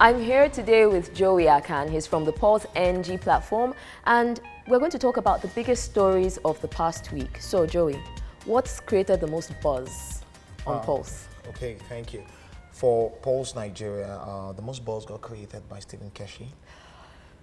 I'm here today with Joey Akan. He's from the Pulse NG platform, and we're going to talk about the biggest stories of the past week. So, Joey, what's created the most buzz on Pulse? Okay, thank you. For Pulse Nigeria, the most buzz got created by Stephen Keshi.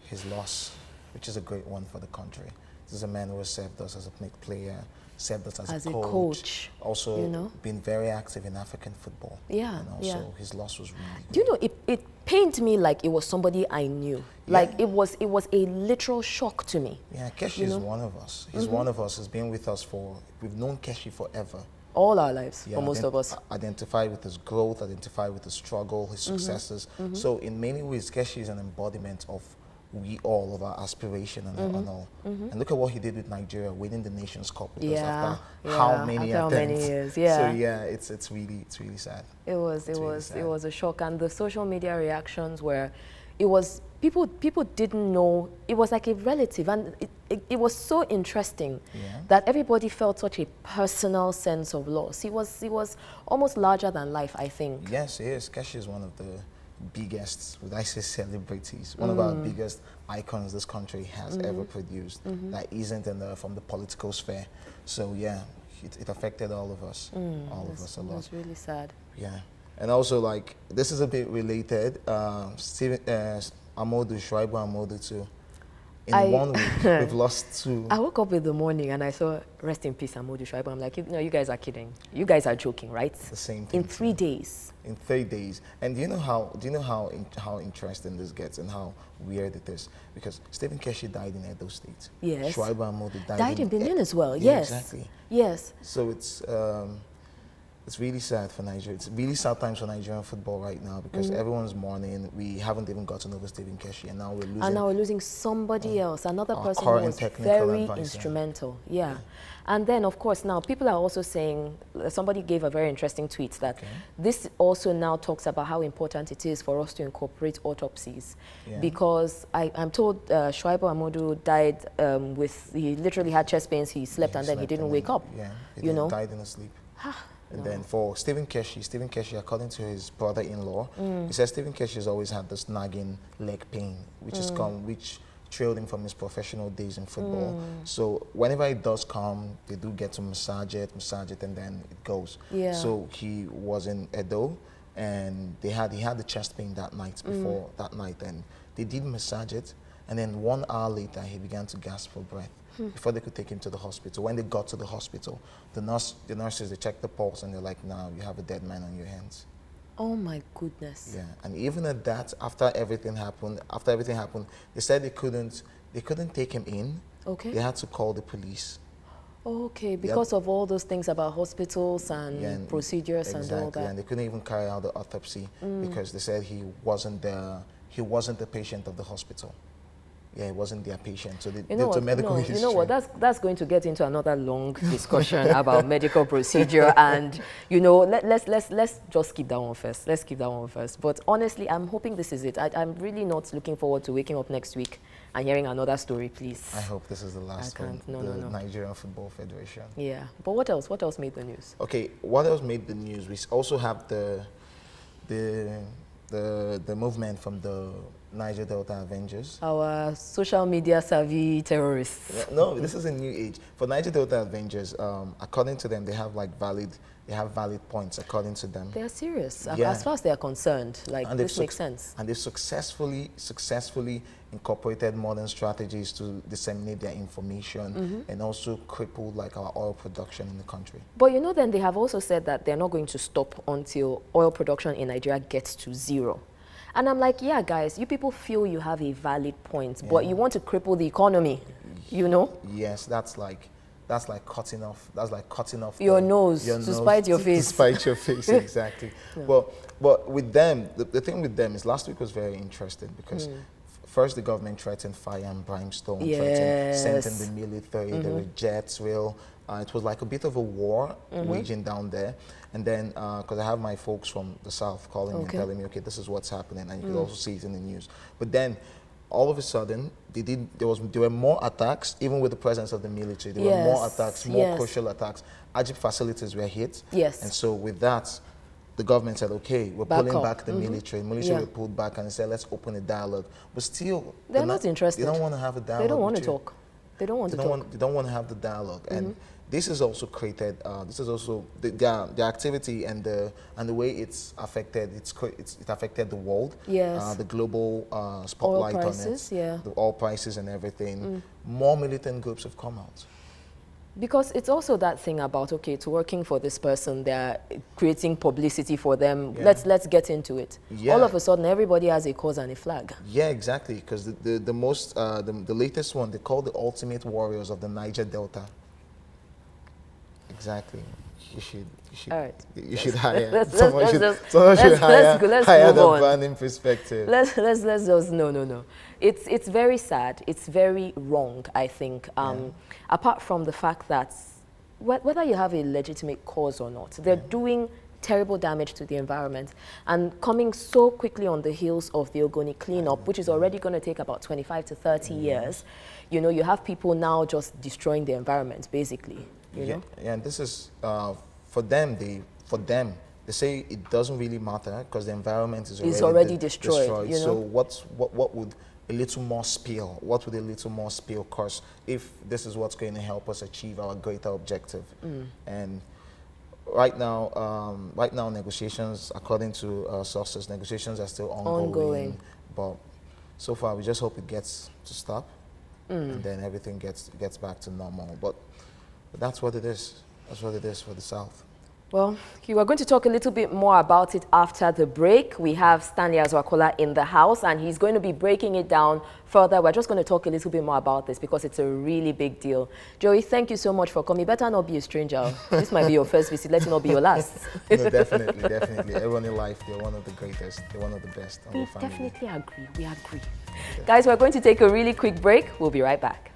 His loss, which is a great one for the country. This is a man who has served us as a player, served us as a coach, also been very active in African football. Yeah, So his loss was really good. Do you know, it pained me like it was somebody I knew. Yeah. Like it was a literal shock to me. Yeah, Keshi is one of us. He's one of us. He's been with us we've known Keshi forever. All our lives, for most of us. Identify with his growth, identify with his struggle, his successes. So in many ways, Keshi is an embodiment of of our aspiration and all. And look at what he did with Nigeria, winning the Nations Cup with us after how many attempts. How many years, yeah. So yeah, it's really sad. It was a shock, and the social media reactions were, people didn't know, it was like a relative, and it was so interesting that everybody felt such a personal sense of loss. He was almost larger than life, I think. Yes, he is. Keshi is one of the biggest, would I say, celebrities, one of our biggest icons this country has ever produced that isn't from the political sphere. So yeah, it affected all of us, all of us a lot. It was really sad. Yeah, and also like, this is a bit related, Shuaibu Amodu too. In 1 week, we've lost 2. I woke up in the morning and I saw, rest in peace, Amodu Shuaibu. I'm like, no, you guys are kidding. You guys are joking, right? The same thing. In 3 days. In 3 days. And do you know how interesting this gets and how weird it is? Because Stephen Keshi died in Edo State. Yes. Shuaibu Amodu died in Benin as well. Yeah, yes. Exactly. Yes. So it's really sad for Nigeria. It's really sad times for Nigerian football right now because everyone's mourning. We haven't even gotten over Stephen Keshi, and now we're losing. Somebody else, another person who was very instrumental. Yeah. And then, of course, now people are also saying, somebody gave a very interesting tweet that this also now talks about how important it is for us to incorporate autopsies. Because I'm told Shuaibu Amodu died he literally had chest pains, he slept and then he didn't wake up. Yeah, he died in his sleep. And then for Stephen Keshi, according to his brother-in-law, he says Stephen Keshi has always had this nagging leg pain, which trailed him from his professional days in football. So whenever it does come, they do get to massage it, and then it goes. Yeah. So he was in Edo, and he had the chest pain that night and they did massage it, and then 1 hour later he began to gasp for breath. Before they could take him to the hospital. When they got to the hospital, the nurses, they checked the pulse and they're like, "Now you have a dead man on your hands." Oh my goodness. Yeah, and even at that, after everything happened, they said they couldn't take him in. Okay. They had to call the police. Okay, because of all those things about hospitals and procedures and all that. And they couldn't even carry out the autopsy because they said he wasn't the patient of the hospital. Yeah, it wasn't their patient, so medical history. You know what? That's going to get into another long discussion about medical procedure, and let's just keep that one first. Let's keep that one first. But honestly, I'm hoping this is it. I'm really not looking forward to waking up next week and hearing another story. Please. I hope this is the last one. No. Nigerian Football Federation. Yeah, but what else? What else made the news? Okay, what else made the news? We also have the movement from the Niger Delta Avengers. Our social media savvy terrorists. Yeah, no, this is a new age. For Niger Delta Avengers, according to them, they have valid points according to them. They are serious. As far as they are concerned, this makes sense. And they've successfully incorporated modern strategies to disseminate their information and also cripple our oil production in the country. But then they have also said that they're not going to stop until oil production in Nigeria gets to 0. And I'm like, yeah, guys, you people feel you have a valid point, but you want to cripple the economy, Yes, that's like cutting off your nose to spite your face. To spite your face, exactly. Yeah. But with them, the thing with them is last week was very interesting because first the government threatened fire and brimstone, threatened sending the military, there were jets, it was like a bit of a war waging down there. And then, because I have my folks from the south calling me and telling me, okay, this is what's happening, and you could also see it in the news. But then, all of a sudden, there were more attacks, even with the presence of the military. There were more attacks, more crucial attacks. Ajib facilities were hit. Yes. And so with that, the government said, okay, we're pulling back the military. Military were pulled back and said, let's open a dialogue. But still, they're not interested. They don't want to have a dialogue. They don't want to talk. They don't want to talk. They don't want to have the dialogue. And this is also created. This is also the activity and the way it's affected. It affected the world. Yes. The global spotlight oil prices, on it. The oil prices and everything. More militant groups have come out. Because it's also that thing about, okay, it's working for this person, they're creating publicity for them, let's get into it. All of a sudden, everybody has a cause and a flag. Yeah, exactly, because the latest one, they call the ultimate warriors of the Niger Delta. Exactly. You should, all right. You should hire. Someone should hire the on. branding perspective. Let's just no. It's very sad. It's very wrong, I think. Apart from the fact that whether you have a legitimate cause or not, they're doing terrible damage to the environment and coming so quickly on the heels of the Ogoni cleanup, which is already going to take about 25 to 30 years. You know, you have people now just destroying the environment, basically. You know? Yeah, and this is for them. They say it doesn't really matter because the environment is already destroyed. You know? So what would a little more spill? What would a little more spill cost if this is what's going to help us achieve our greater objective? And right now, negotiations, according to sources, negotiations are still ongoing. But so far, we just hope it gets to stop, and then everything gets back to normal. But that's what it is. That's what it is for the South. Well, we are going to talk a little bit more about it after the break. We have Stanley Azwakola in the house, and he's going to be breaking it down further. We're just going to talk a little bit more about this because it's a really big deal. Joey, thank you so much for coming. Better not be a stranger. This might be your first visit. Let it not be your last. No, definitely. Ebonylife, they're one of the greatest. They're one of the best. We definitely agree. We agree. Okay. Guys, we're going to take a really quick break. We'll be right back.